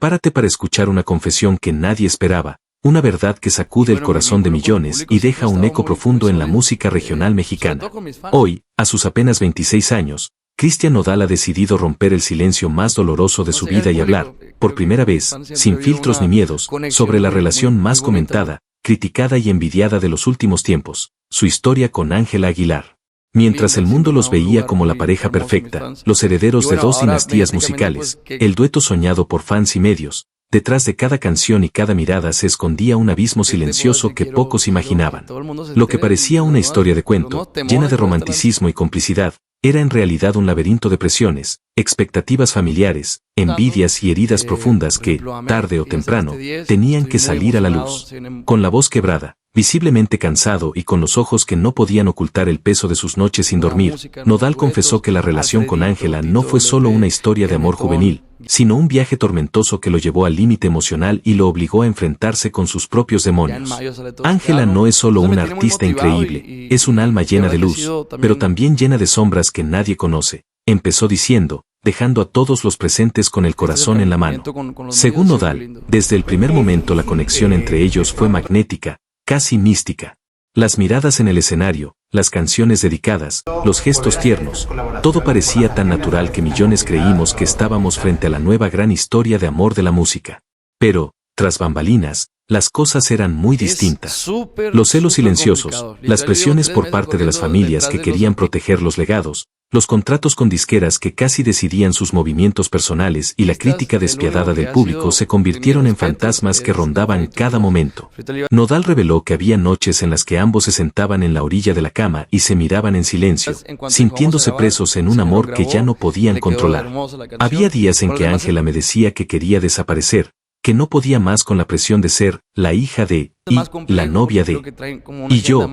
Prepárate para escuchar una confesión que nadie esperaba, una verdad que sacude el corazón de millones y deja un eco profundo en la música regional mexicana. Hoy, a sus apenas 26 años, Cristian Nodal ha decidido romper el silencio más doloroso de su vida y hablar, por primera vez, sin filtros ni miedos, sobre la relación más comentada, criticada y envidiada de los últimos tiempos, su historia con Ángela Aguilar. Mientras el mundo los veía como la pareja perfecta, los herederos de dos dinastías musicales, el dueto soñado por fans y medios, detrás de cada canción y cada mirada se escondía un abismo silencioso que pocos imaginaban. Lo que parecía una historia de cuento, llena de romanticismo y complicidad, era en realidad un laberinto de presiones, expectativas familiares, envidias y heridas profundas que, tarde o temprano, tenían que salir a la luz. Con la voz quebrada, visiblemente cansado y con los ojos que no podían ocultar el peso de sus noches sin dormir, Nodal confesó que la relación con Ángela no fue solo una historia de amor juvenil, sino un viaje tormentoso que lo llevó al límite emocional y lo obligó a enfrentarse con sus propios demonios. Ángela no es solo una artista increíble, es un alma llena de luz, pero también llena de sombras que nadie conoce, empezó diciendo, dejando a todos los presentes con el corazón en la mano. Según Nodal, desde el primer momento la conexión entre ellos fue magnética, casi mística. Las miradas en el escenario, las canciones dedicadas, los gestos tiernos, todo parecía tan natural que millones creímos que estábamos frente a la nueva gran historia de amor de la música. Pero, tras bambalinas, las cosas eran muy distintas. Los celos silenciosos, las presiones por parte de las familias que querían proteger los legados, los contratos con disqueras que casi decidían sus movimientos personales y la crítica despiadada del público se convirtieron en fantasmas que rondaban cada momento. Nodal reveló que había noches en las que ambos se sentaban en la orilla de la cama y se miraban en silencio, sintiéndose presos en un amor que ya no podían controlar. Había días en que Ángela me decía que quería desaparecer, que no podía más con la presión de ser la hija de y la novia de. Y yo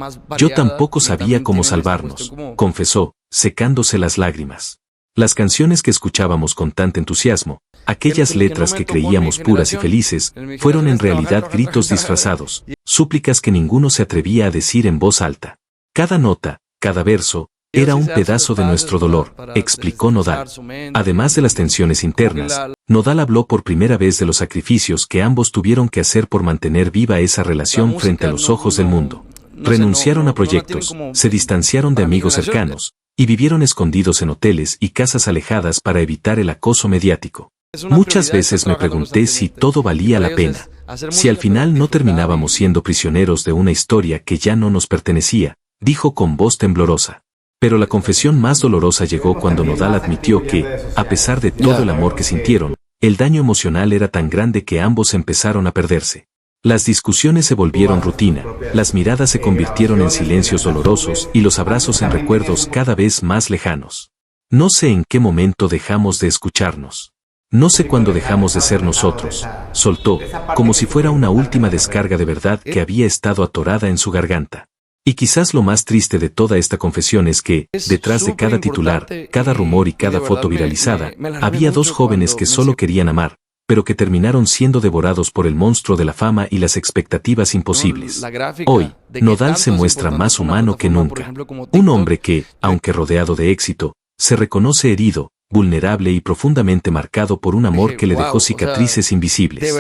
tampoco sabía cómo salvarnos, confesó, secándose las lágrimas. Las canciones que escuchábamos con tanto entusiasmo, aquellas letras que creíamos puras y felices, fueron en realidad gritos disfrazados, súplicas que ninguno se atrevía a decir en voz alta. Cada nota, cada verso, era un pedazo de nuestro dolor, explicó Nodal. Además de las tensiones internas, Nodal habló por primera vez de los sacrificios que ambos tuvieron que hacer por mantener viva esa relación frente a los ojos del mundo. Renunciaron a proyectos, se distanciaron de amigos cercanos, y vivieron escondidos en hoteles y casas alejadas para evitar el acoso mediático. Muchas veces me pregunté si todo valía la pena, si al final no terminábamos siendo prisioneros de una historia que ya no nos pertenecía, dijo con voz temblorosa. Pero la confesión más dolorosa llegó cuando Nodal admitió que, a pesar de todo el amor que sintieron, el daño emocional era tan grande que ambos empezaron a perderse. Las discusiones se volvieron rutina, las miradas se convirtieron en silencios dolorosos y los abrazos en recuerdos cada vez más lejanos. No sé en qué momento dejamos de escucharnos. No sé cuándo dejamos de ser nosotros, soltó, como si fuera una última descarga de verdad que había estado atorada en su garganta. Y quizás lo más triste de toda esta confesión es que, detrás de cada titular, cada rumor y cada foto viralizada, había dos jóvenes que solo querían amar, pero que terminaron siendo devorados por el monstruo de la fama y las expectativas imposibles. Hoy, Nodal se muestra más humano que nunca. Un hombre que, aunque rodeado de éxito, se reconoce herido, vulnerable y profundamente marcado por un amor que le dejó cicatrices invisibles.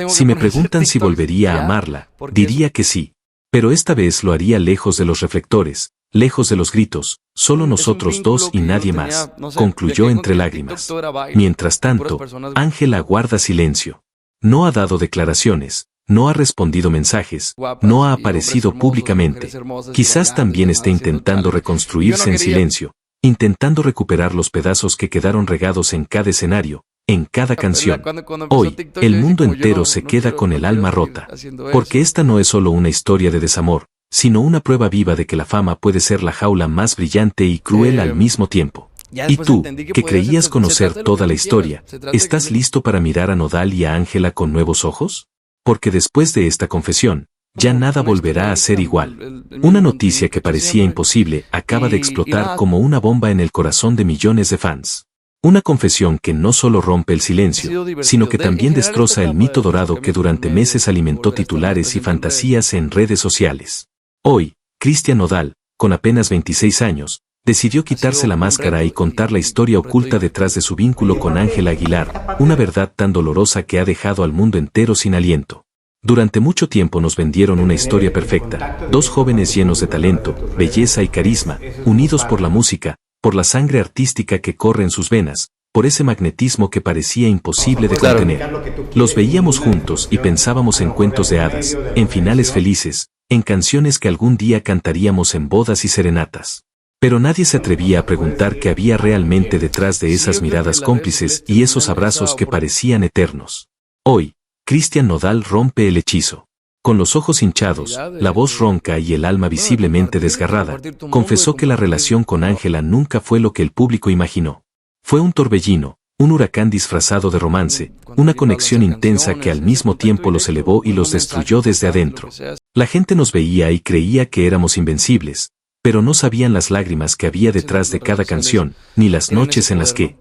Si me preguntan si volvería a amarla, diría que sí. Pero esta vez lo haría lejos de los reflectores, lejos de los gritos, solo nosotros dos y nadie más, concluyó entre lágrimas. Mientras tanto, Ángela guarda silencio. No ha dado declaraciones, no ha respondido mensajes, no ha aparecido públicamente. Quizás también esté intentando reconstruirse en silencio, intentando recuperar los pedazos que quedaron regados en cada escenario, en cada canción. Hoy, el mundo entero se queda con el alma rota, porque esta no es solo una historia de desamor, sino una prueba viva de que la fama puede ser la jaula más brillante y cruel al mismo tiempo. Y tú, que creías conocer toda la historia, ¿estás listo para mirar a Nodal y a Ángela con nuevos ojos? Porque después de esta confesión, ya nada volverá a ser igual. Una noticia que parecía imposible acaba de explotar como una bomba en el corazón de millones de fans. Una confesión que no solo rompe el silencio, sino que también destroza el mito dorado que durante meses alimentó titulares y fantasías en redes sociales. Hoy, Cristian Nodal, con apenas 26 años, decidió quitarse la máscara y contar la historia oculta detrás de su vínculo con Ángela Aguilar, una verdad tan dolorosa que ha dejado al mundo entero sin aliento. Durante mucho tiempo nos vendieron una historia perfecta, dos jóvenes llenos de talento, belleza y carisma, unidos por la música, por la sangre artística que corre en sus venas, por ese magnetismo que parecía imposible de contener. Los veíamos juntos y pensábamos en cuentos de hadas, en finales felices, en canciones que algún día cantaríamos en bodas y serenatas. Pero nadie se atrevía a preguntar qué había realmente detrás de esas miradas cómplices y esos abrazos que parecían eternos. Hoy, Cristian Nodal rompe el hechizo. Con los ojos hinchados, la voz ronca y el alma visiblemente desgarrada, confesó que la relación con Ángela nunca fue lo que el público imaginó. Fue un torbellino, un huracán disfrazado de romance, una conexión intensa que al mismo tiempo los elevó y los destruyó desde adentro. La gente nos veía y creía que éramos invencibles, pero no sabían las lágrimas que había detrás de cada canción, ni las noches en las que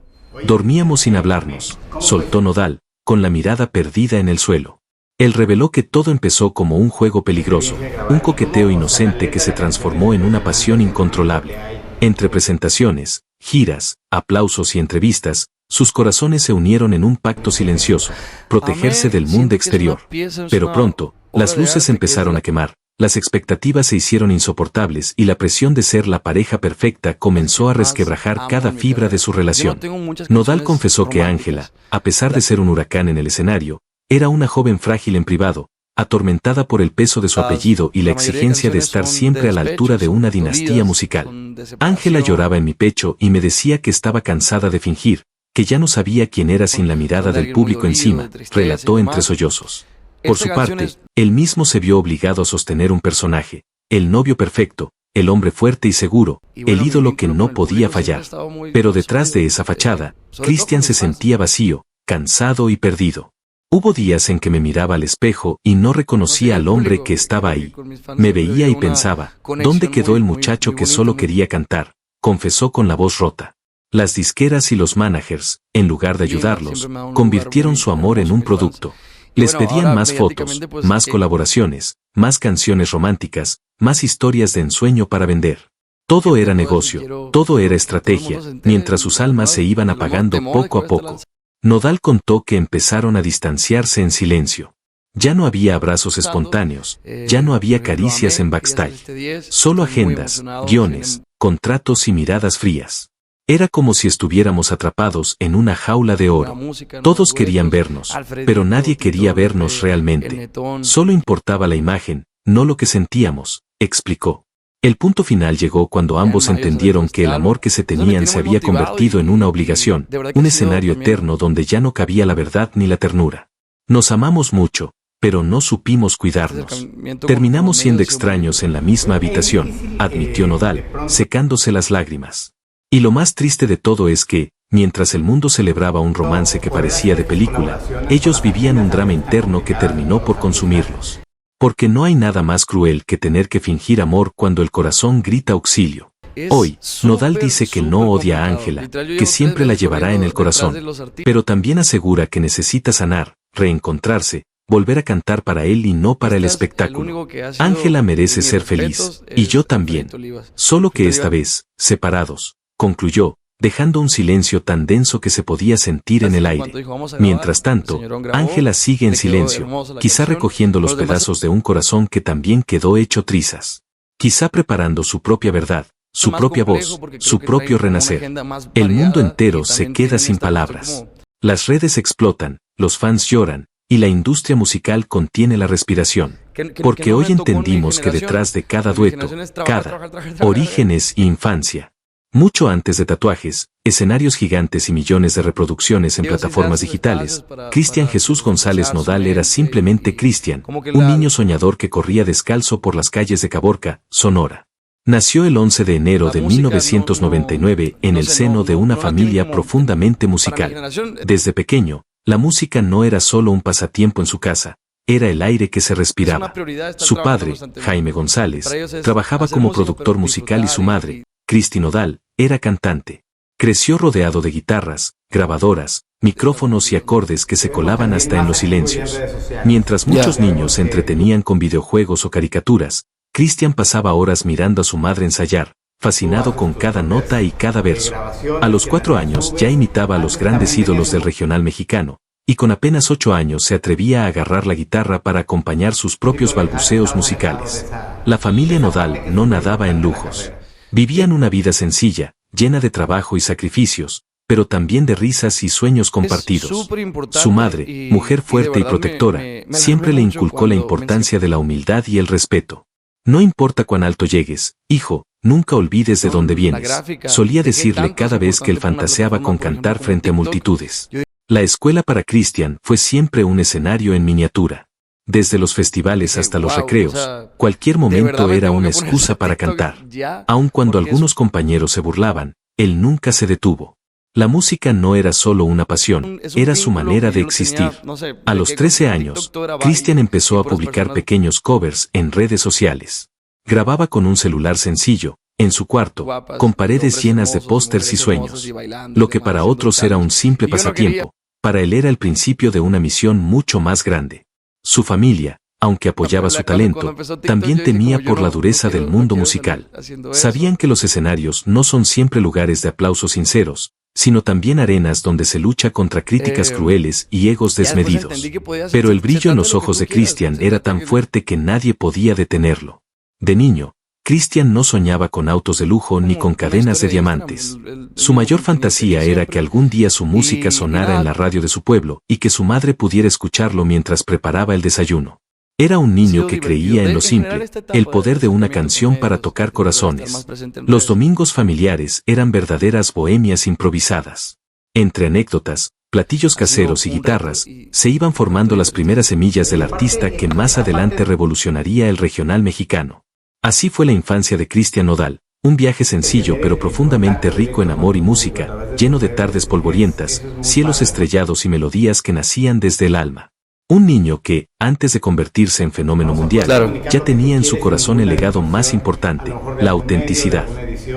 dormíamos sin hablarnos, soltó Nodal, con la mirada perdida en el suelo. Él reveló que todo empezó como un juego peligroso, un coqueteo inocente que se transformó en una pasión incontrolable. Entre presentaciones, giras, aplausos y entrevistas, sus corazones se unieron en un pacto silencioso, protegerse del mundo exterior. Pero pronto, las luces empezaron a quemar, las expectativas se hicieron insoportables y la presión de ser la pareja perfecta comenzó a resquebrajar cada fibra de su relación. Nodal confesó que Ángela, a pesar de ser un huracán en el escenario, era una joven frágil en privado, atormentada por el peso de su apellido y la exigencia de estar siempre a la altura de una dinastía musical. Ángela lloraba en mi pecho y me decía que estaba cansada de fingir, que ya no sabía quién era sin la mirada del público encima, relató entre sollozos. Por su parte, él mismo se vio obligado a sostener un personaje, el novio perfecto, el hombre fuerte y seguro, el ídolo que no podía fallar. Pero detrás de esa fachada, Cristian se sentía vacío, cansado y perdido. Hubo días en que me miraba al espejo y no reconocía al hombre que estaba ahí. Me veía y pensaba, ¿dónde quedó el muchacho que solo quería cantar?, confesó con la voz rota. Las disqueras y los managers, en lugar de ayudarlos, convirtieron su amor en un producto. Les pedían más fotos, más colaboraciones, más canciones románticas, más historias de ensueño para vender. Todo era negocio, todo era estrategia, mientras sus almas se iban apagando poco a poco. Nodal contó que empezaron a distanciarse en silencio. Ya no había abrazos espontáneos, ya no había caricias en backstage. Solo agendas, guiones, contratos y miradas frías. Era como si estuviéramos atrapados en una jaula de oro. Todos querían vernos, pero nadie quería vernos realmente. Solo importaba la imagen, no lo que sentíamos, explicó. El punto final llegó cuando ambos entendieron que el amor que se tenían se había convertido en una obligación, un escenario eterno donde ya no cabía la verdad ni la ternura. Nos amamos mucho, pero no supimos cuidarnos. Terminamos siendo extraños en la misma habitación, admitió Nodal, secándose las lágrimas. Y lo más triste de todo es que, mientras el mundo celebraba un romance que parecía de película, ellos vivían un drama interno que terminó por consumirlos. Porque no hay nada más cruel que tener que fingir amor cuando el corazón grita auxilio. Hoy, Nodal dice que no odia a Ángela, que siempre la llevará en el corazón, pero también asegura que necesita sanar, reencontrarse, volver a cantar para él y no para el espectáculo. Ángela merece ser feliz, y yo también. Solo que esta vez, separados, concluyó, dejando un silencio tan denso que se podía sentir en el aire. Mientras tanto, Ángela sigue en silencio, quizá recogiendo los pedazos de un corazón que también quedó hecho trizas. Quizá preparando su propia verdad, su propia voz, su propio renacer. El mundo entero se queda sin palabras. Las redes explotan, los fans lloran, y la industria musical contiene la respiración. Porque hoy entendimos que detrás de cada dueto, cada origen es infancia. Mucho antes de tatuajes, escenarios gigantes y millones de reproducciones en plataformas digitales, Cristian Jesús González Nodal era simplemente Cristian, un niño soñador que corría descalzo por las calles de Caborca, Sonora. Nació el 11 de enero de 1999 en el seno de una familia profundamente musical. Desde pequeño, la música no era solo un pasatiempo en su casa, era el aire que se respiraba. Su padre, Jaime González, trabajaba como productor musical y su madre, Cristi Nodal, era cantante. Creció rodeado de guitarras, grabadoras, micrófonos y acordes que se colaban hasta en los silencios. Mientras muchos niños se entretenían con videojuegos o caricaturas, Cristian pasaba horas mirando a su madre ensayar, fascinado con cada nota y cada verso. A los 4 años ya imitaba a los grandes ídolos del regional mexicano, y con apenas 8 años se atrevía a agarrar la guitarra para acompañar sus propios balbuceos musicales. La familia Nodal no nadaba en lujos. Vivían una vida sencilla, llena de trabajo y sacrificios, pero también de risas y sueños compartidos. Su madre, mujer fuerte y protectora, siempre le inculcó la importancia de la humildad y el respeto. No importa cuán alto llegues, hijo, nunca olvides de dónde vienes, solía decirle cada vez que él fantaseaba con cantar frente a multitudes. La escuela para Cristian fue siempre un escenario en miniatura. Desde los festivales hasta los recreos, cualquier momento era una excusa para cantar. Aun cuando algunos compañeros se burlaban, él nunca se detuvo. La música no era solo una pasión, era su manera de existir. A los 13 años, Cristian empezó a publicar pequeños covers en redes sociales. Grababa con un celular sencillo, en su cuarto, con paredes llenas de pósters y sueños. Lo que para otros era un simple pasatiempo, para él era el principio de una misión mucho más grande. Su familia, aunque apoyaba su talento, también temía por la dureza del mundo musical. Sabían que los escenarios no son siempre lugares de aplausos sinceros, sino también arenas donde se lucha contra críticas crueles y egos desmedidos. Pero el brillo en los ojos de Cristian era tan fuerte que nadie podía detenerlo. De niño, Cristian no soñaba con autos de lujo ni con cadenas de diamantes. Su mayor fantasía era que algún día su música sonara en la radio de su pueblo y que su madre pudiera escucharlo mientras preparaba el desayuno. Era un niño que creía en lo simple, el poder de una canción para tocar corazones. Los domingos familiares eran verdaderas bohemias improvisadas. Entre anécdotas, platillos caseros y guitarras, se iban formando las primeras semillas del artista que más adelante revolucionaría el regional mexicano. Así fue la infancia de Cristian Nodal, un viaje sencillo pero profundamente rico en amor y música, lleno de tardes polvorientas, cielos estrellados y melodías que nacían desde el alma. Un niño que, antes de convertirse en fenómeno mundial, ya tenía en su corazón el legado más importante, la autenticidad,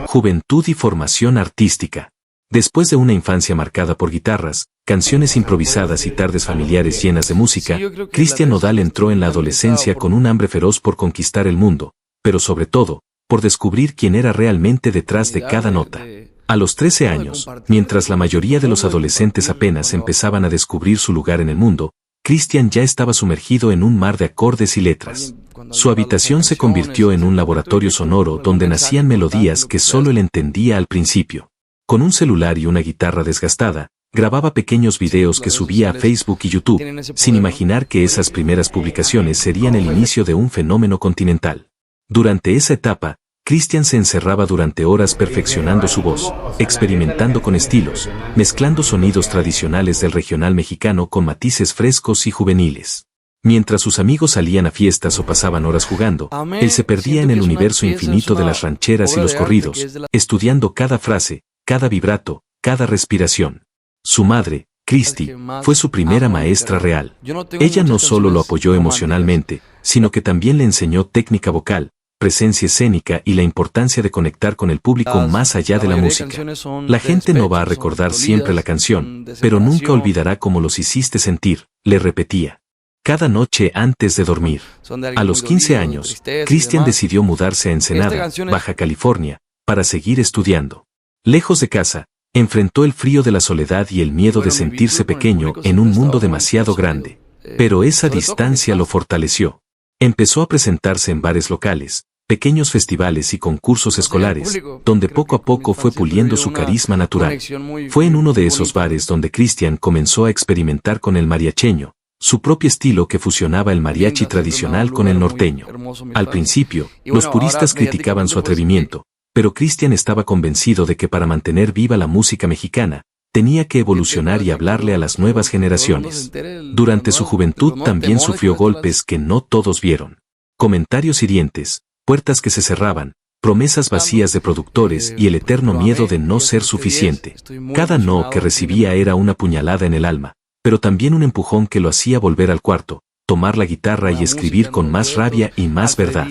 juventud y formación artística. Después de una infancia marcada por guitarras, canciones improvisadas y tardes familiares llenas de música, Cristian Nodal entró en la adolescencia con un hambre feroz por conquistar el mundo, pero sobre todo, por descubrir quién era realmente detrás de cada nota. A los 13 años, mientras la mayoría de los adolescentes apenas empezaban a descubrir su lugar en el mundo, Cristian ya estaba sumergido en un mar de acordes y letras. Su habitación se convirtió en un laboratorio sonoro donde nacían melodías que solo él entendía al principio. Con un celular y una guitarra desgastada, grababa pequeños videos que subía a Facebook y YouTube, sin imaginar que esas primeras publicaciones serían el inicio de un fenómeno continental. Durante esa etapa, Cristian se encerraba durante horas perfeccionando su voz, experimentando con estilos, mezclando sonidos tradicionales del regional mexicano con matices frescos y juveniles. Mientras sus amigos salían a fiestas o pasaban horas jugando, él se perdía en el universo infinito de las rancheras y los corridos, estudiando cada frase, cada vibrato, cada respiración. Su madre, Cristi, fue su primera maestra real. Ella no solo lo apoyó emocionalmente, sino que también le enseñó técnica vocal, presencia escénica y la importancia de conectar con el público más allá de la música. La gente no va a recordar siempre la canción, pero nunca olvidará cómo los hiciste sentir, le repetía. Cada noche antes de dormir. A los 15 años, Cristian decidió mudarse a Ensenada, Baja California, para seguir estudiando. Lejos de casa, enfrentó el frío de la soledad y el miedo de sentirse pequeño en un mundo demasiado grande. Pero esa distancia lo fortaleció. Empezó a presentarse en bares locales, pequeños festivales y concursos escolares, donde poco a poco fue puliendo su carisma natural. Fue en uno de esos bares donde Cristian comenzó a experimentar con el mariacheño, su propio estilo que fusionaba el mariachi tradicional con el norteño. Al principio, los puristas criticaban su atrevimiento, pero Cristian estaba convencido de que para mantener viva la música mexicana, tenía que evolucionar y hablarle a las nuevas generaciones. Durante su juventud también sufrió golpes que no todos vieron. Comentarios hirientes, puertas que se cerraban, promesas vacías de productores y el eterno miedo de no ser suficiente. Cada no que recibía era una puñalada en el alma, pero también un empujón que lo hacía volver al cuarto, tomar la guitarra y escribir con más rabia y más verdad.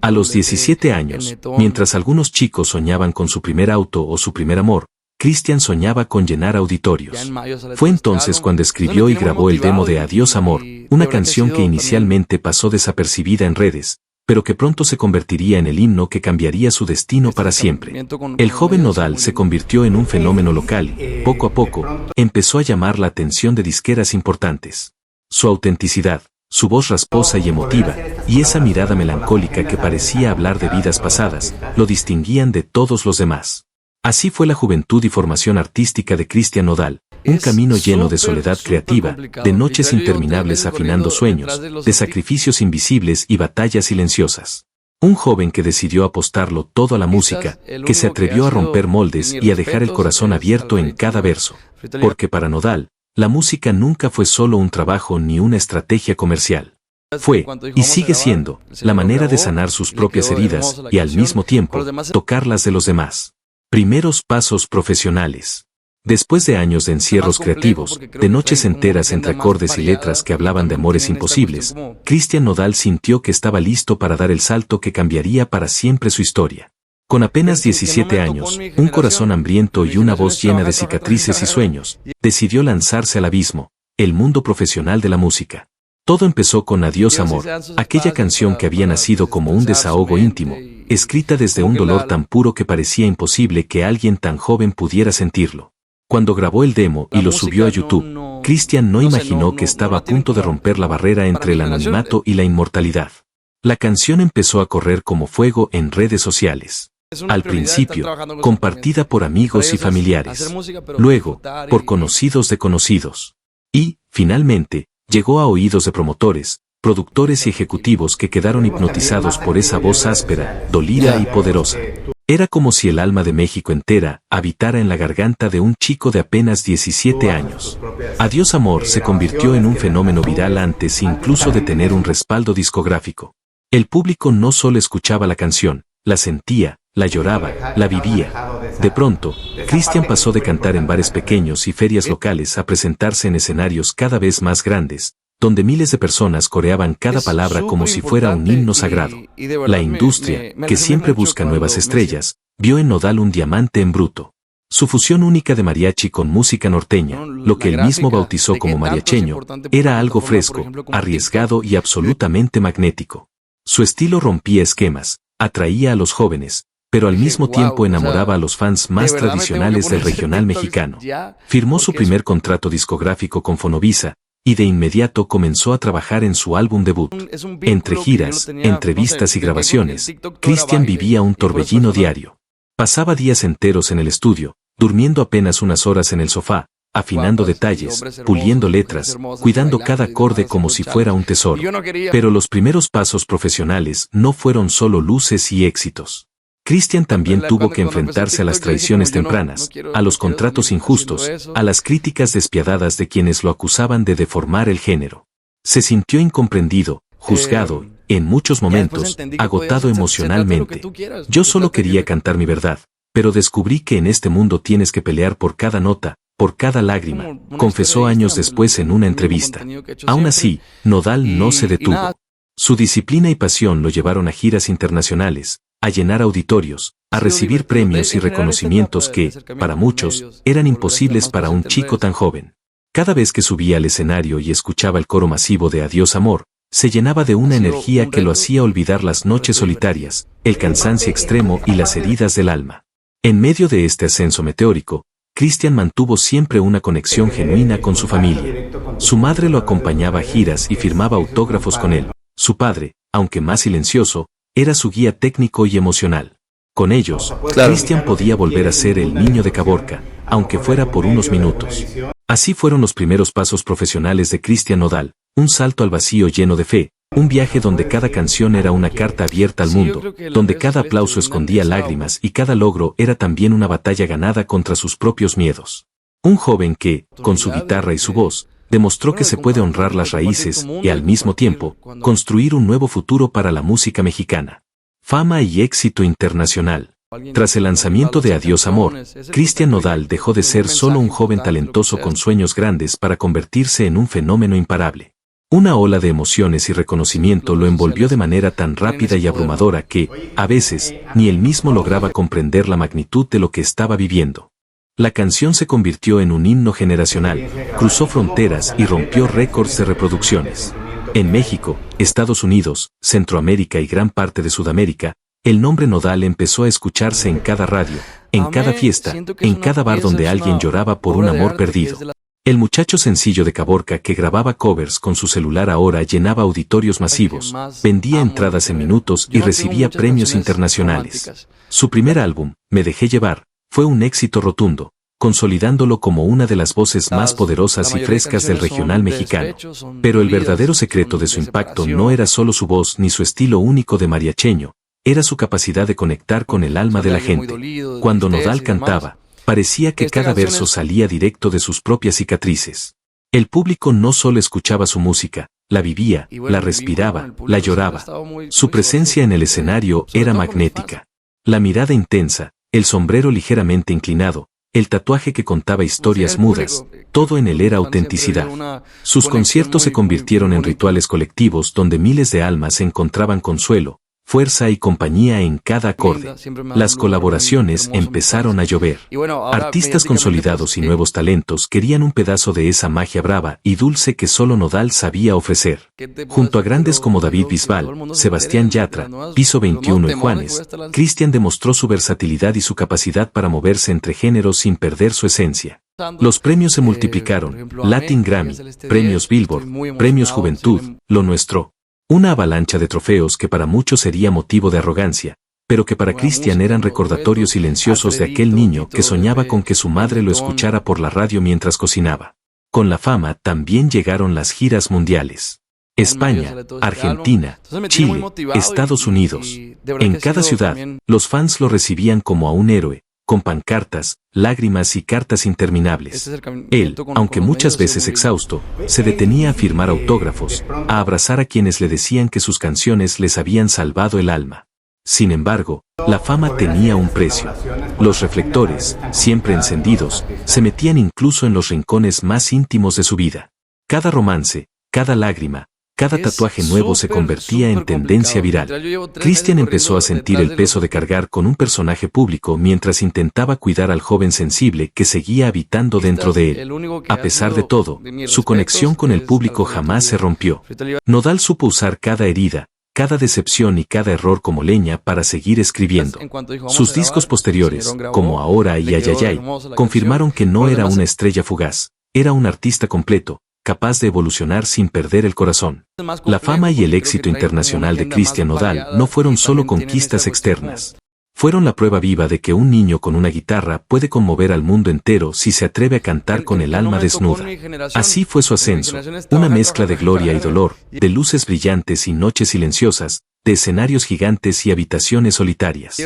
A los 17 años, mientras algunos chicos soñaban con su primer auto o su primer amor, Cristian soñaba con llenar auditorios. Fue entonces cuando escribió y grabó el demo de Adiós Amor, una canción que inicialmente pasó desapercibida en redes, pero que pronto se convertiría en el himno que cambiaría su destino para siempre. El joven Nodal se convirtió en un fenómeno local y, poco a poco, empezó a llamar la atención de disqueras importantes. Su autenticidad, su voz rasposa y emotiva, y esa mirada melancólica que parecía hablar de vidas pasadas, lo distinguían de todos los demás. Así fue la juventud y formación artística de Cristian Nodal, un camino lleno de soledad creativa, de noches interminables afinando sueños, de sacrificios invisibles y batallas silenciosas. Un joven que decidió apostarlo todo a la música, que se atrevió a romper moldes y a dejar el corazón abierto en cada verso. Porque para Nodal, la música nunca fue solo un trabajo ni una estrategia comercial. Fue, y sigue siendo, la manera de sanar sus propias heridas y al mismo tiempo, tocar las de los demás. Primeros pasos profesionales. Después de años de encierros creativos, de noches enteras entre acordes y letras que hablaban de amores imposibles, Cristian Nodal sintió que estaba listo para dar el salto que cambiaría para siempre su historia. Con apenas 17 años, un corazón hambriento y una voz llena de cicatrices y sueños, decidió lanzarse al abismo, el mundo profesional de la música. Todo empezó con Adiós Amor, aquella canción que había nacido como un desahogo íntimo, escrita desde un dolor tan puro que parecía imposible que alguien tan joven pudiera sentirlo. Cuando grabó el demo y lo subió a YouTube, Cristian no imaginó que estaba a punto de romper la barrera entre el anonimato y la inmortalidad. La canción empezó a correr como fuego en redes sociales. Al principio, compartida por amigos y familiares. Luego, por conocidos de conocidos. Y, finalmente, llegó a oídos de promotores, productores y ejecutivos que quedaron hipnotizados por esa voz áspera, dolida y poderosa. Era como si el alma de México entera habitara en la garganta de un chico de apenas 17 años. Adiós Amor se convirtió en un fenómeno viral antes incluso de tener un respaldo discográfico. El público no solo escuchaba la canción, la sentía, la lloraba, la vivía. De pronto, Cristian pasó de cantar en bares pequeños y ferias locales a presentarse en escenarios cada vez más grandes, donde miles de personas coreaban cada palabra como si fuera un himno sagrado. La industria, que siempre busca nuevas estrellas, vio en Nodal un diamante en bruto. Su fusión única de mariachi con música norteña, lo que él mismo bautizó como mariacheño, era algo fresco, arriesgado y absolutamente magnético. Su estilo rompía esquemas, atraía a los jóvenes, pero al mismo tiempo enamoraba a los fans más tradicionales del regional mexicano. Firmó su primer contrato discográfico con Fonovisa, y de inmediato comenzó a trabajar en su álbum debut. Entre giras, entrevistas y grabaciones, Cristian vivía un torbellino diario. Pasaba días enteros en el estudio, durmiendo apenas unas horas en el sofá, afinando detalles, puliendo letras, cuidando cada acorde como si fuera un tesoro. Pero los primeros pasos profesionales no fueron solo luces y éxitos. Cristian también tuvo que enfrentarse a las traiciones tempranas, a los contratos injustos, a las críticas despiadadas de quienes lo acusaban de deformar el género. Se sintió incomprendido, juzgado, en muchos momentos, agotado emocionalmente. Yo solo quería cantar mi verdad, pero descubrí que en este mundo tienes que pelear por cada nota, por cada lágrima, confesó años después en una entrevista. Aún así, Nodal no se detuvo. Su disciplina y pasión lo llevaron a giras internacionales, a llenar auditorios, a recibir premios y reconocimientos que, para muchos, eran imposibles para un chico tan joven. Cada vez que subía al escenario y escuchaba el coro masivo de Adiós Amor, se llenaba de una energía que lo hacía olvidar las noches solitarias, el cansancio extremo y las heridas del alma. En medio de este ascenso meteórico, Cristian mantuvo siempre una conexión genuina con su familia. Su madre lo acompañaba a giras y firmaba autógrafos con él. Su padre, aunque más silencioso, era su guía técnico y emocional. Con ellos, Cristian podía volver a ser el niño de Caborca, aunque fuera por unos minutos. Así fueron los primeros pasos profesionales de Cristian Nodal, un salto al vacío lleno de fe, un viaje donde cada canción era una carta abierta al mundo, donde cada aplauso escondía lágrimas y cada logro era también una batalla ganada contra sus propios miedos. Un joven que, con su guitarra y su voz, demostró que se puede honrar las raíces y al mismo tiempo, construir un nuevo futuro para la música mexicana. Fama y éxito internacional. Tras el lanzamiento de Adiós Amor, Cristian Nodal dejó de ser solo un joven talentoso con sueños grandes para convertirse en un fenómeno imparable. Una ola de emociones y reconocimiento lo envolvió de manera tan rápida y abrumadora que, a veces, ni él mismo lograba comprender la magnitud de lo que estaba viviendo. La canción se convirtió en un himno generacional, cruzó fronteras y rompió récords de reproducciones. En México, Estados Unidos, Centroamérica y gran parte de Sudamérica, el nombre Nodal empezó a escucharse en cada radio, en cada fiesta, en cada bar donde alguien lloraba por un amor perdido. El muchacho sencillo de Caborca que grababa covers con su celular ahora llenaba auditorios masivos, vendía entradas en minutos y recibía premios internacionales. Su primer álbum, Me dejé llevar, fue un éxito rotundo, consolidándolo como una de las voces más poderosas y frescas del regional mexicano. Pero el verdadero secreto de su impacto no era solo su voz ni su estilo único de mariacheño, era su capacidad de conectar con el alma de la gente. Cuando Nodal cantaba, parecía que cada verso salía directo de sus propias cicatrices. El público no solo escuchaba su música, la vivía, la respiraba, la lloraba. Su presencia en el escenario era magnética. La mirada intensa, el sombrero ligeramente inclinado, el tatuaje que contaba historias mudas, todo en él era autenticidad. Sus conciertos se convirtieron en rituales colectivos donde miles de almas encontraban consuelo, fuerza y compañía en cada acorde. Las colaboraciones empezaron a llover. Artistas consolidados y nuevos talentos querían un pedazo de esa magia brava y dulce que solo Nodal sabía ofrecer. Junto a grandes como David Bisbal, Sebastián Yatra, Piso 21 y Juanes, Cristian demostró su versatilidad y su capacidad para moverse entre géneros sin perder su esencia. Los premios se multiplicaron, Latin Grammy, premios Billboard, premios Juventud, Lo Nuestro. Una avalancha de trofeos que para muchos sería motivo de arrogancia, pero que para Cristian eran recordatorios silenciosos de aquel niño que soñaba con que su madre lo escuchara por la radio mientras cocinaba. Con la fama también llegaron las giras mundiales. España, Argentina, Chile, Estados Unidos. En cada ciudad, los fans lo recibían como a un héroe, con pancartas, lágrimas y cartas interminables. Él, aunque muchas veces exhausto, se detenía a firmar autógrafos, a abrazar a quienes le decían que sus canciones les habían salvado el alma. Sin embargo, la fama tenía un precio. Los reflectores, siempre encendidos, se metían incluso en los rincones más íntimos de su vida. Cada romance, cada lágrima, cada tatuaje nuevo se convertía en tendencia viral. Cristian empezó a sentir el peso de cargar con un personaje público mientras intentaba cuidar al joven sensible que seguía habitando dentro de él. A pesar de todo, su conexión con el público jamás se rompió. Nodal supo usar cada herida, cada decepción y cada error como leña para seguir escribiendo. Sus discos posteriores, como Ahora y Ayayay, confirmaron que no era una estrella fugaz, era un artista completo, capaz de evolucionar sin perder el corazón. La fama y el éxito internacional de Cristian Nodal no fueron solo conquistas externas. Fueron la prueba viva de que un niño con una guitarra puede conmover al mundo entero si se atreve a cantar con el alma desnuda. Así fue su ascenso, una mezcla de gloria y dolor, de luces brillantes y noches silenciosas, de escenarios gigantes y habitaciones solitarias.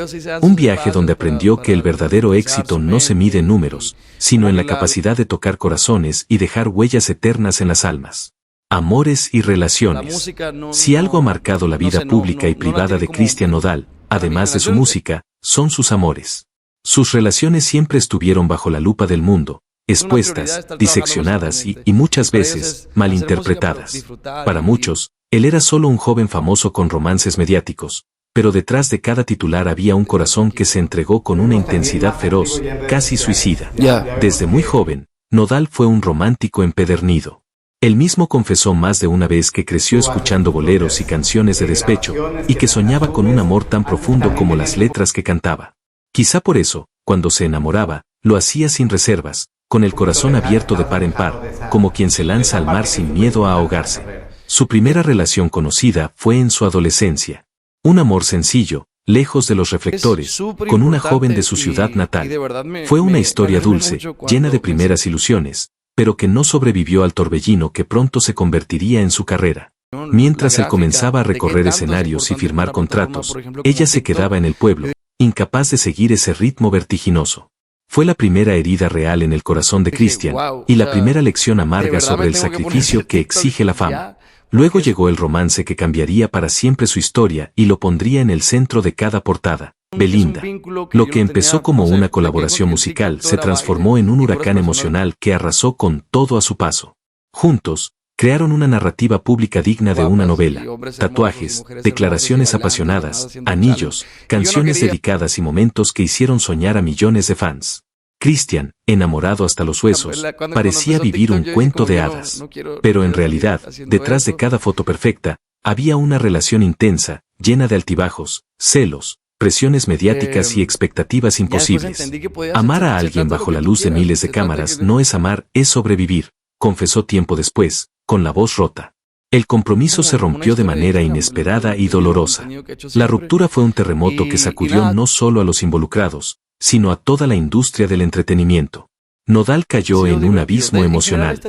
Un viaje donde aprendió que el verdadero éxito no se mide en números, sino en la capacidad de tocar corazones y dejar huellas eternas en las almas. Amores y relaciones. Si algo ha marcado la vida pública y privada de Cristian Nodal, además de su música, son sus amores. Sus relaciones siempre estuvieron bajo la lupa del mundo, expuestas, diseccionadas y muchas veces, malinterpretadas. Para muchos, él era solo un joven famoso con romances mediáticos, pero detrás de cada titular había un corazón que se entregó con una intensidad feroz, casi suicida. Desde muy joven, Nodal fue un romántico empedernido. Él mismo confesó más de una vez que creció escuchando boleros y canciones de despecho, y que soñaba con un amor tan profundo como las letras que cantaba. Quizá por eso, cuando se enamoraba, lo hacía sin reservas, con el corazón abierto de par en par, como quien se lanza al mar sin miedo a ahogarse. Su primera relación conocida fue en su adolescencia. Un amor sencillo, lejos de los reflectores, con una joven de su ciudad natal. Fue una historia dulce, llena de primeras ilusiones, pero que no sobrevivió al torbellino que pronto se convertiría en su carrera. Mientras él comenzaba a recorrer escenarios y firmar contratos, ella se quedaba en el pueblo, incapaz de seguir ese ritmo vertiginoso. Fue la primera herida real en el corazón de Cristian, y la primera lección amarga sobre el sacrificio que exige la fama. Luego llegó el romance que cambiaría para siempre su historia y lo pondría en el centro de cada portada. Belinda. Lo que empezó como una colaboración musical se transformó en un huracán emocional que arrasó con todo a su paso. Juntos, crearon una narrativa pública digna de una novela. Tatuajes, declaraciones apasionadas, anillos, canciones dedicadas y momentos que hicieron soñar a millones de fans. Cristian, enamorado hasta los huesos, parecía vivir un cuento de hadas. Pero en realidad, detrás de cada foto perfecta, había una relación intensa, llena de altibajos, celos, presiones mediáticas y expectativas imposibles. Amar a alguien bajo la luz de miles de cámaras no es amar, es sobrevivir, confesó tiempo después, con la voz rota. El compromiso se rompió de manera inesperada y dolorosa. La ruptura fue un terremoto que sacudió no solo a los involucrados, sino a toda la industria del entretenimiento. Nodal cayó en un abismo emocional.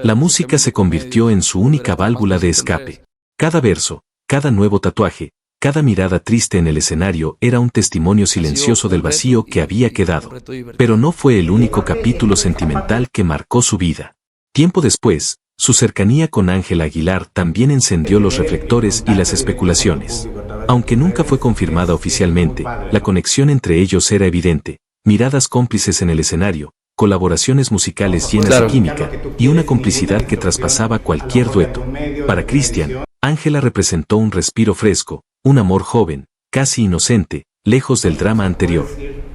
La música se convirtió en su única válvula de escape. Cada verso, cada nuevo tatuaje, cada mirada triste en el escenario era un testimonio silencioso del vacío que había quedado. Pero no fue el único capítulo sentimental que marcó su vida. Tiempo después, su cercanía con Ángela Aguilar también encendió los reflectores y las especulaciones. Aunque nunca fue confirmada oficialmente, la conexión entre ellos era evidente, miradas cómplices en el escenario, colaboraciones musicales llenas de química y una complicidad que traspasaba cualquier dueto. Para Cristian, Ángela representó un respiro fresco, un amor joven, casi inocente, lejos del drama anterior.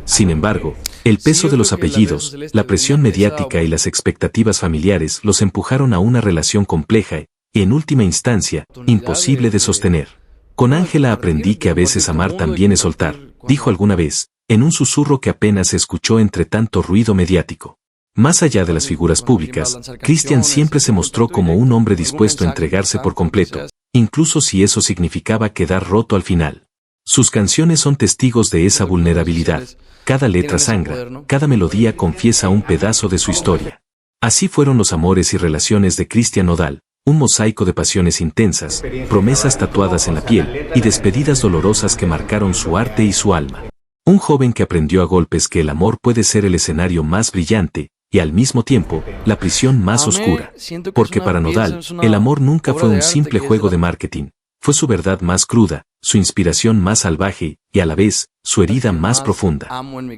Sin embargo, el peso de los apellidos, la presión mediática y las expectativas familiares los empujaron a una relación compleja y, en última instancia, imposible de sostener. Con Ángela aprendí que a veces amar también es soltar, dijo alguna vez, en un susurro que apenas se escuchó entre tanto ruido mediático. Más allá de las figuras públicas, Cristian siempre se mostró como un hombre dispuesto a entregarse por completo, incluso si eso significaba quedar roto al final. Sus canciones son testigos de esa vulnerabilidad. Cada letra sangra, cada melodía confiesa un pedazo de su historia. Así fueron los amores y relaciones de Cristian Nodal, un mosaico de pasiones intensas, promesas tatuadas en la piel y despedidas dolorosas que marcaron su arte y su alma. Un joven que aprendió a golpes que el amor puede ser el escenario más brillante y al mismo tiempo la prisión más oscura. Porque para Nodal, el amor nunca fue un simple juego de marketing. Fue su verdad más cruda, su inspiración más salvaje y a la vez, su herida más profunda.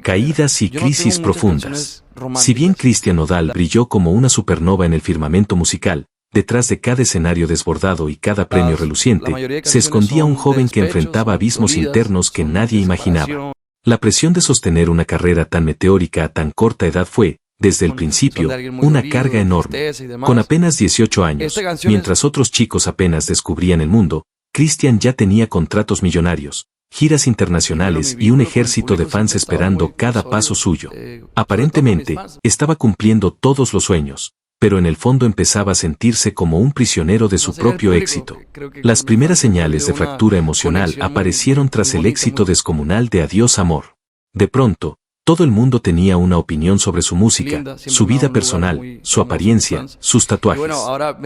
Caídas y crisis profundas. Si bien Cristian Nodal brilló como una supernova en el firmamento musical, detrás de cada escenario desbordado y cada premio reluciente, se escondía un joven que enfrentaba abismos internos que nadie imaginaba. La presión de sostener una carrera tan meteórica a tan corta edad fue, desde el principio, una carga enorme. Con apenas 18 años, mientras otros chicos apenas descubrían el mundo, Cristian ya tenía contratos millonarios, giras internacionales y un ejército de fans esperando cada paso suyo. Aparentemente, estaba cumpliendo todos los sueños, pero en el fondo empezaba a sentirse como un prisionero de su propio éxito. Las primeras señales de fractura emocional aparecieron tras el éxito descomunal de Adiós Amor. De pronto, todo el mundo tenía una opinión sobre su música, su vida personal, su apariencia, sus tatuajes.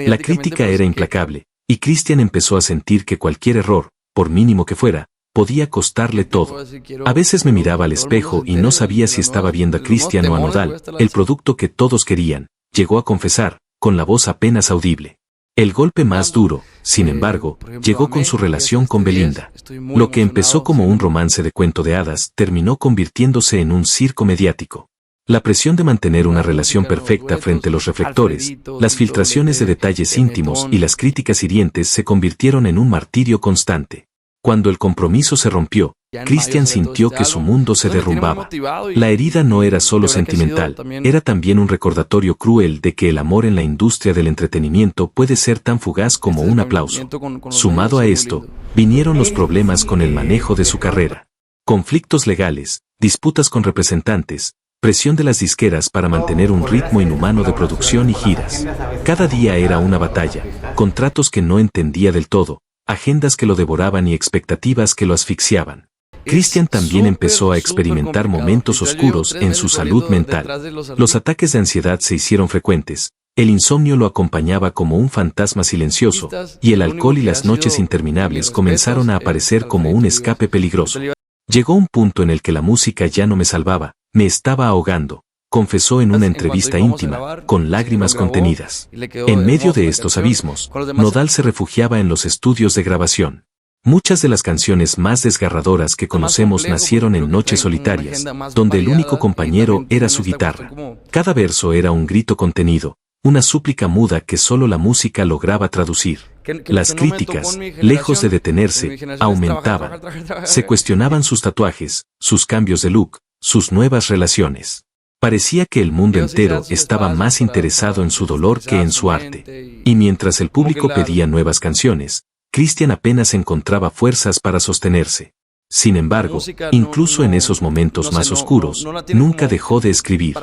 La crítica era implacable, y Cristian empezó a sentir que cualquier error, por mínimo que fuera, podía costarle todo. A veces me miraba al espejo y no sabía si estaba viendo a Cristian o a Nodal, el producto que todos querían, llegó a confesar, con la voz apenas audible. El golpe más duro, sin embargo, llegó con su relación con Belinda. Lo que empezó como un romance de cuento de hadas terminó convirtiéndose en un circo mediático. La presión de mantener una relación perfecta frente a los reflectores, las filtraciones de detalles íntimos y las críticas hirientes se convirtieron en un martirio constante. Cuando el compromiso se rompió, Cristian sintió que su mundo se derrumbaba. La herida no era solo sentimental, era también un recordatorio cruel de que el amor en la industria del entretenimiento puede ser tan fugaz como un aplauso. Sumado a esto, vinieron los problemas con el manejo de su carrera. Conflictos legales, disputas con representantes, presión de las disqueras para mantener un ritmo inhumano de producción y giras. Cada día era una batalla, contratos que no entendía del todo, agendas que lo devoraban y expectativas que lo asfixiaban. Cristian también empezó a experimentar momentos oscuros en su salud mental. Los ataques de ansiedad se hicieron frecuentes, el insomnio lo acompañaba como un fantasma silencioso, y el alcohol y las noches interminables comenzaron a aparecer como un escape peligroso. Llegó un punto en el que la música ya no me salvaba, me estaba ahogando, confesó en una entrevista íntima, con lágrimas contenidas. En medio de estos abismos, Nodal se refugiaba en los estudios de grabación. Muchas de las canciones más desgarradoras que conocemos nacieron en noches solitarias, donde el único compañero era su guitarra. Cada verso era un grito contenido, una súplica muda que solo la música lograba traducir. Las críticas, lejos de detenerse, aumentaban. Se cuestionaban sus tatuajes, sus cambios de look, sus nuevas relaciones. Parecía que el mundo entero estaba más interesado en su dolor que en su arte. Y mientras el público pedía nuevas canciones, Cristian apenas encontraba fuerzas para sostenerse. Sin embargo, incluso en esos momentos más oscuros, nunca dejó de escribir.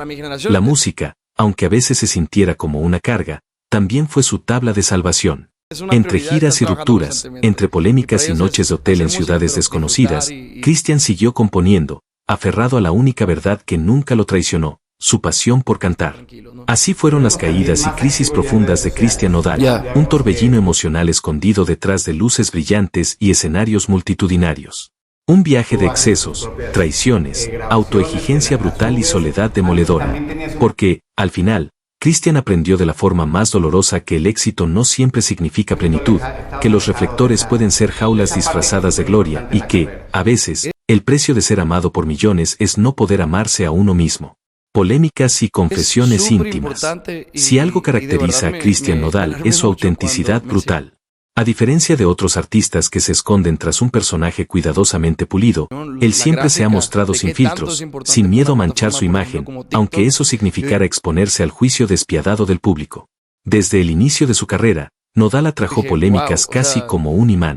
La música, aunque a veces se sintiera como una carga, también fue su tabla de salvación. Entre giras y rupturas, entre polémicas y noches de hotel en ciudades desconocidas, Cristian siguió componiendo, aferrado a la única verdad que nunca lo traicionó, su pasión por cantar. Así fueron las caídas y crisis profundas de Cristian Nodal, un torbellino emocional escondido detrás de luces brillantes y escenarios multitudinarios. Un viaje de excesos, traiciones, autoexigencia brutal y soledad demoledora. Porque, al final, Cristian aprendió de la forma más dolorosa que el éxito no siempre significa plenitud, que los reflectores pueden ser jaulas disfrazadas de gloria y que, a veces, el precio de ser amado por millones es no poder amarse a uno mismo. Polémicas y confesiones íntimas. Si algo caracteriza a Cristian Nodal es su autenticidad brutal. A diferencia de otros artistas que se esconden tras un personaje cuidadosamente pulido, él siempre se ha mostrado sin filtros, sin miedo a manchar su imagen, aunque eso significara exponerse al juicio despiadado del público. Desde el inicio de su carrera, Nodal atrajo polémicas casi como un imán.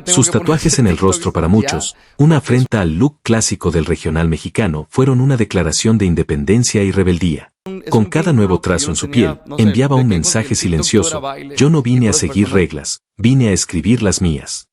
Sus tatuajes en el rostro para muchos, una afrenta al look clásico del regional mexicano, fueron una declaración de independencia y rebeldía. Con cada nuevo trazo en su piel, enviaba un mensaje silencioso: yo no vine a seguir reglas, vine a escribir las mías.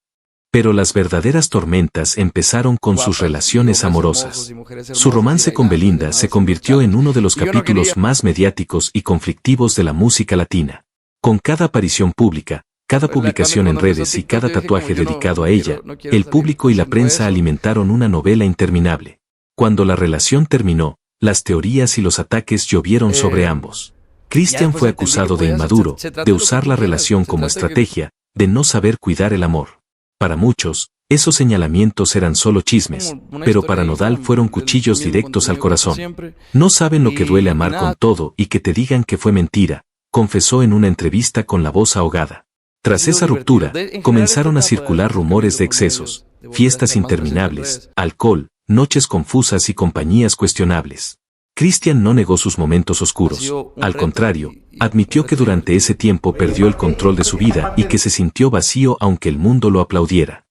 Pero las verdaderas tormentas empezaron con sus relaciones amorosas. Su romance con Belinda se convirtió en uno de los capítulos más mediáticos y conflictivos de la música latina. Con cada aparición pública, cada publicación en redes y cada tatuaje dedicado a ella, el público y la prensa alimentaron una novela interminable. Cuando la relación terminó, las teorías y los ataques llovieron sobre ambos. Cristian fue acusado de inmaduro, de usar la relación como estrategia, de no saber cuidar el amor. Para muchos, esos señalamientos eran solo chismes, pero para Nodal fueron cuchillos directos al corazón. No saben lo que duele amar con todo y que te digan que fue mentira, confesó en una entrevista con la voz ahogada. Tras esa ruptura, comenzaron a circular rumores de excesos, fiestas interminables, alcohol, noches confusas y compañías cuestionables. Cristian no negó sus momentos oscuros. Al contrario, admitió que durante ese tiempo perdió el control de su vida y que se sintió vacío aunque el mundo lo aplaudiera.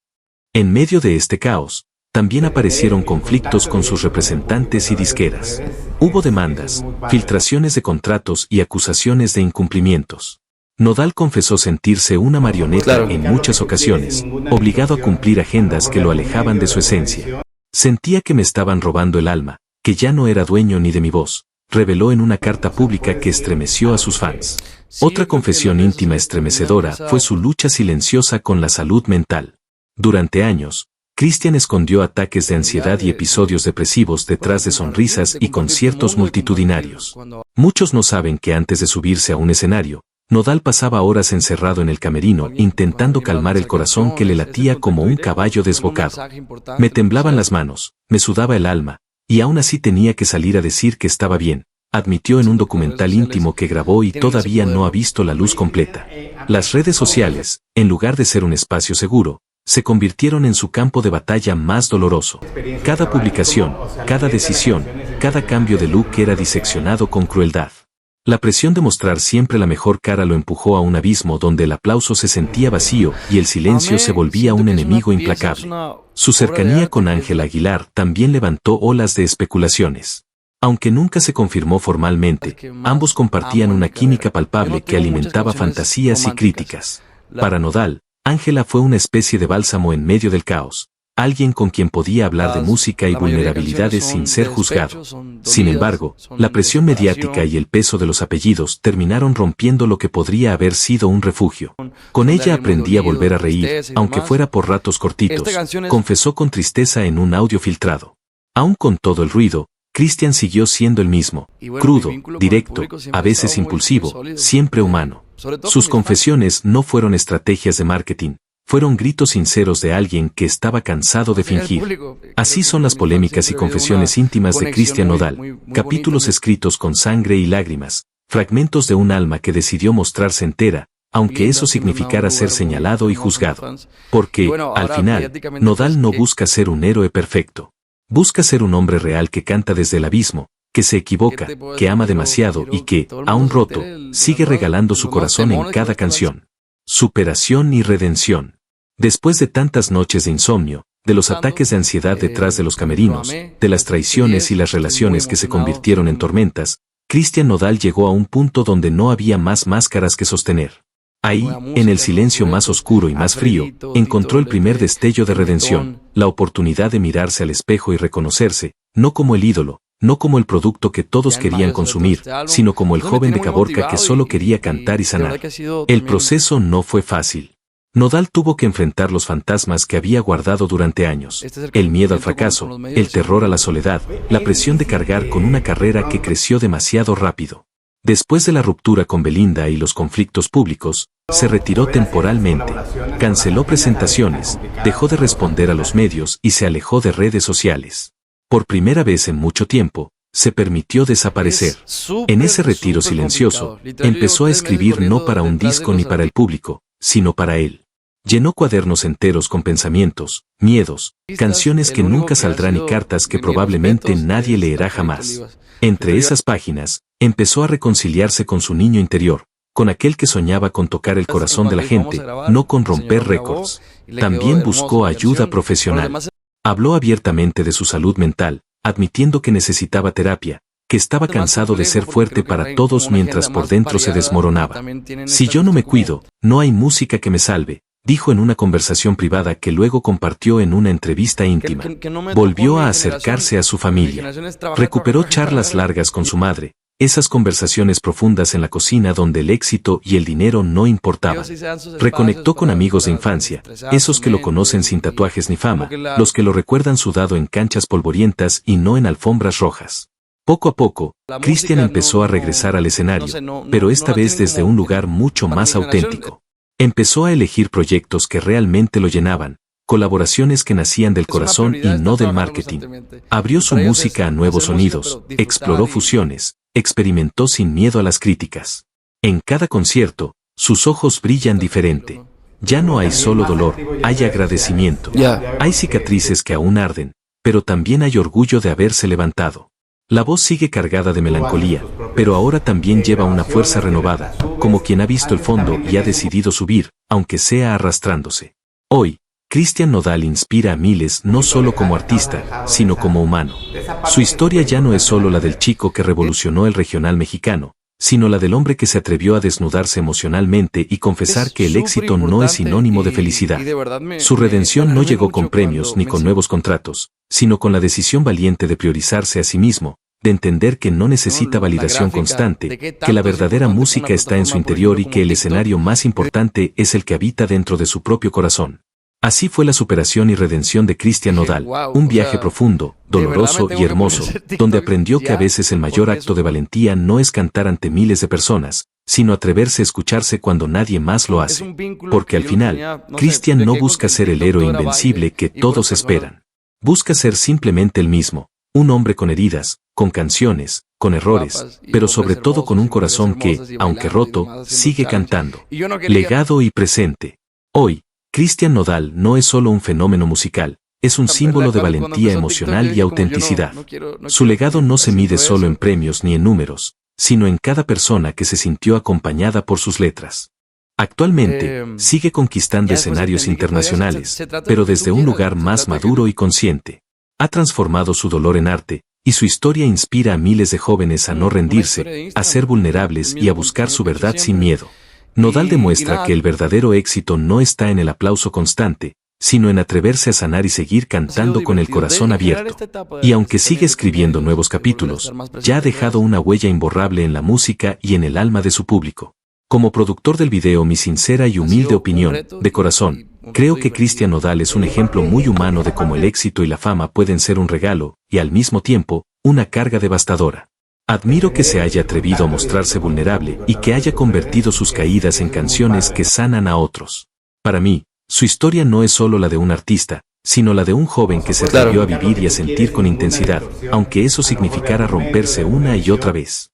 En medio de este caos, también aparecieron conflictos con sus representantes y disqueras. Hubo demandas, filtraciones de contratos y acusaciones de incumplimientos. Nodal confesó sentirse una marioneta en muchas ocasiones, obligado a cumplir agendas que lo alejaban de su esencia. Sentía que me estaban robando el alma, que ya no era dueño ni de mi voz, reveló en una carta pública que estremeció a sus fans. Otra confesión íntima estremecedora fue su lucha silenciosa con la salud mental. Durante años, Cristian escondió ataques de ansiedad y episodios depresivos detrás de sonrisas y conciertos multitudinarios. Muchos no saben que antes de subirse a un escenario, Nodal pasaba horas encerrado en el camerino intentando calmar el corazón que le latía como un caballo desbocado. Me temblaban las manos, me sudaba el alma, y aún así tenía que salir a decir que estaba bien, admitió en un documental íntimo que grabó y todavía no ha visto la luz completa. Las redes sociales, en lugar de ser un espacio seguro, se convirtieron en su campo de batalla más doloroso. Cada publicación, cada decisión, cada cambio de look era diseccionado con crueldad. La presión de mostrar siempre la mejor cara lo empujó a un abismo donde el aplauso se sentía vacío y el silencio se volvía un enemigo implacable. Su cercanía con Ángela Aguilar también levantó olas de especulaciones. Aunque nunca se confirmó formalmente, ambos compartían una química palpable que alimentaba fantasías y críticas. Para Nodal, Ángela fue una especie de bálsamo en medio del caos, alguien con quien podía hablar de música y vulnerabilidades sin ser juzgado. Sin embargo, la presión mediática y el peso de los apellidos terminaron rompiendo lo que podría haber sido un refugio. Con ella aprendí a volver a reír, aunque fuera por ratos cortitos, confesó con tristeza en un audio filtrado. Aún con todo el ruido, Cristian siguió siendo el mismo, crudo, directo, a veces impulsivo, siempre humano. Sus confesiones no fueron estrategias de marketing, fueron gritos sinceros de alguien que estaba cansado de fingir. Así son las polémicas y confesiones íntimas de Cristian Nodal, capítulos escritos con sangre y lágrimas, fragmentos de un alma que decidió mostrarse entera, aunque eso significara ser señalado y juzgado. Porque, al final, Nodal no busca ser un héroe perfecto. Busca ser un hombre real que canta desde el abismo, que se equivoca, que ama demasiado y que, aún roto, sigue regalando su corazón en cada canción. Superación y redención. Después de tantas noches de insomnio, de los ataques de ansiedad detrás de los camerinos, de las traiciones y las relaciones que se convirtieron en tormentas, Cristian Nodal llegó a un punto donde no había más máscaras que sostener. Ahí, en el silencio más oscuro y más frío, encontró el primer destello de redención, la oportunidad de mirarse al espejo y reconocerse, no como el ídolo, no como el producto que todos querían consumir, sino como el joven de Caborca que solo quería cantar y sanar. El proceso no fue fácil. Nodal tuvo que enfrentar los fantasmas que había guardado durante años, el miedo al fracaso, el terror a la soledad, la presión de cargar con una carrera que creció demasiado rápido. Después de la ruptura con Belinda y los conflictos públicos, se retiró temporalmente, canceló presentaciones, dejó de responder a los medios y se alejó de redes sociales. Por primera vez en mucho tiempo, se permitió desaparecer. En ese retiro silencioso, empezó a escribir no para un disco ni para el público, sino para él. Llenó cuadernos enteros con pensamientos, miedos, canciones que nunca saldrán y cartas que probablemente nadie leerá jamás. Entre esas páginas, empezó a reconciliarse con su niño interior, con aquel que soñaba con tocar el corazón de la gente, no con romper récords. También buscó ayuda profesional. Habló abiertamente de su salud mental, admitiendo que necesitaba terapia, que estaba cansado de ser fuerte para todos mientras por dentro se desmoronaba. Si yo no me cuido, no hay música que me salve, dijo en una conversación privada que luego compartió en una entrevista íntima. Volvió a acercarse a su familia. Recuperó charlas largas con su madre, esas conversaciones profundas en la cocina donde el éxito y el dinero no importaban. Reconectó con amigos de infancia, esos que lo conocen sin tatuajes ni fama, los que lo recuerdan sudado en canchas polvorientas y no en alfombras rojas. Poco a poco, Cristian empezó a regresar al escenario, pero esta vez desde un lugar mucho más auténtico. Empezó a elegir proyectos que realmente lo llenaban, colaboraciones que nacían del corazón y no del marketing. Abrió su música a nuevos sonidos, exploró fusiones, experimentó sin miedo a las críticas. En cada concierto, sus ojos brillan diferente. Ya no hay solo dolor, hay agradecimiento. Hay cicatrices que aún arden, pero también hay orgullo de haberse levantado. La voz sigue cargada de melancolía, pero ahora también lleva una fuerza renovada, como quien ha visto el fondo y ha decidido subir, aunque sea arrastrándose. Hoy, Cristian Nodal inspira a miles no solo como artista, sino como humano. Su historia ya no es solo la del chico que revolucionó el regional mexicano, sino la del hombre que se atrevió a desnudarse emocionalmente y confesar que el éxito no es sinónimo de felicidad. Su redención no llegó con premios ni con nuevos contratos, sino con la decisión valiente de priorizarse a sí mismo, de entender que no necesita validación constante, que la verdadera música está en su interior y que el escenario más importante es el que habita dentro de su propio corazón. Así fue la superación y redención de Cristian Nodal, un viaje profundo, doloroso y hermoso, donde aprendió que a veces el mayor acto de valentía no es cantar ante miles de personas, sino atreverse a escucharse cuando nadie más lo hace. Porque al final, Cristian no busca ser el héroe invencible que todos esperan. Busca ser simplemente el mismo, un hombre con heridas, con canciones, con errores, pero sobre todo con un corazón que, aunque roto, sigue cantando. Legado y presente. Hoy, Cristian Nodal no es solo un fenómeno musical, es un símbolo de valentía emocional y autenticidad. Su legado no se mide solo en premios ni en números, sino en cada persona que se sintió acompañada por sus letras. Actualmente, sigue conquistando escenarios internacionales, pero desde un lugar más maduro y consciente. Ha transformado su dolor en arte, y su historia inspira a miles de jóvenes a no rendirse, a ser vulnerables y a buscar su verdad sin miedo. Nodal demuestra que el verdadero éxito no está en el aplauso constante, sino en atreverse a sanar y seguir cantando con el corazón abierto. Y aunque sigue escribiendo nuevos capítulos, ya ha dejado una huella imborrable en la música y en el alma de su público. Como productor del video Mi sincera y humilde opinión, de corazón, creo que Cristian Nodal es un ejemplo muy humano de cómo el éxito y la fama pueden ser un regalo, y al mismo tiempo, una carga devastadora. Admiro que se haya atrevido a mostrarse vulnerable y que haya convertido sus caídas en canciones que sanan a otros. Para mí, su historia no es solo la de un artista, sino la de un joven que se atrevió a vivir y a sentir con intensidad, aunque eso significara romperse una y otra vez.